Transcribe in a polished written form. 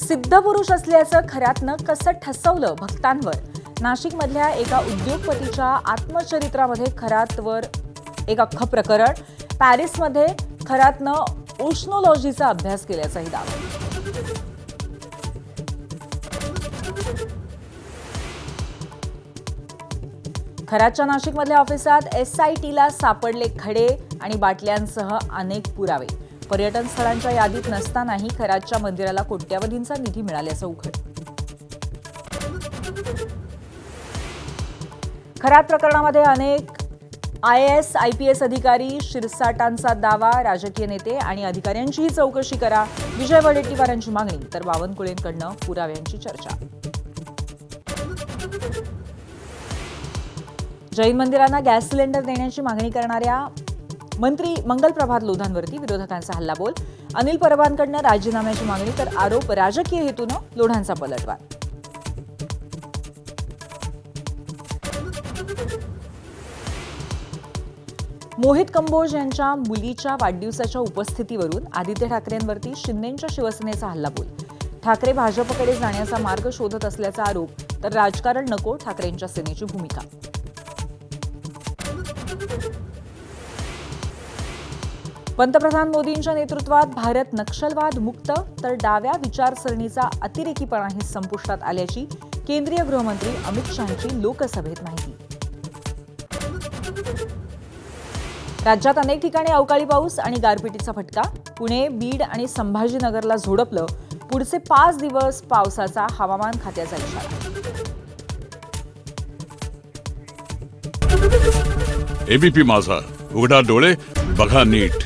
सिद्धपुरुष असल्याचं खऱ्यातनं कसं ठसवलं भक्तांवर. नाशिकमधल्या एका उद्योगपतीच्या आत्मचरित्रामध्ये खऱ्यातवर एक अख्खं प्रकरण. पॅरिसमध्ये खऱ्यातनं ओशनोलॉजीचा अभ्यास केल्याचाही दावा. खरातच्या नाशिकमधल्या ऑफिसात SITला सापडले खडे आणि बाटल्यांसह अनेक पुरावे. पर्यटन स्थळांच्या यादीत नसतानाही खरातच्या मंदिराला कोट्यवधींचा निधी मिळाल्याचं उघड. खरात प्रकरणामध्ये अनेक IAS IPS अधिकारी शिरसाटांचा दावा. राजकीय नेते आणि अधिकाऱ्यांचीही चौकशी करा, विजय वडेट्टीवारांची मागणी. तर बावनकुळेंकडनं पुराव्यांची चर्चा. जैन मंदिरांना गॅस सिलेंडर देण्याची मागणी करणाऱ्या मंत्री मंगलप्रभात लोढांवरती विरोधकांचा हल्लाबोल. अनिल परबांकडनं राजीनाम्याची मागणी तर आरोप राजकीय हेतूनं लोढांचा पलटवार. मोहित कंबोज यांच्या मुलीच्या वाढदिवसाच्या उपस्थितीवरून आदित्य ठाकरेंवरती शिंदेंच्या शिवसेनेचा हल्लाबोल. ठाकरे भाजपकडे जाण्याचा मार्ग शोधत असल्याचा आरोप तर राजकारण नको ठाकरेंच्या सेनेची भूमिका. पंतप्रधान मोदींच्या नेतृत्वात भारत नक्षलवाद मुक्त तर डाव्या विचारसरणीचा अतिरेकीपणाही संपुष्टात आल्याची केंद्रीय गृहमंत्री अमित शहांची लोकसभेत माहिती. राज्यात अनेक ठिकाणी अवकाळी पाऊस आणि गारपिटीचा फटका. पुणे, बीड आणि संभाजीनगरला झोडपलं. पुढचे 5 दिवस पावसाचा हवामान खात्याचा इशारा. ABP माझा, उघडा डोळे बघा नीट.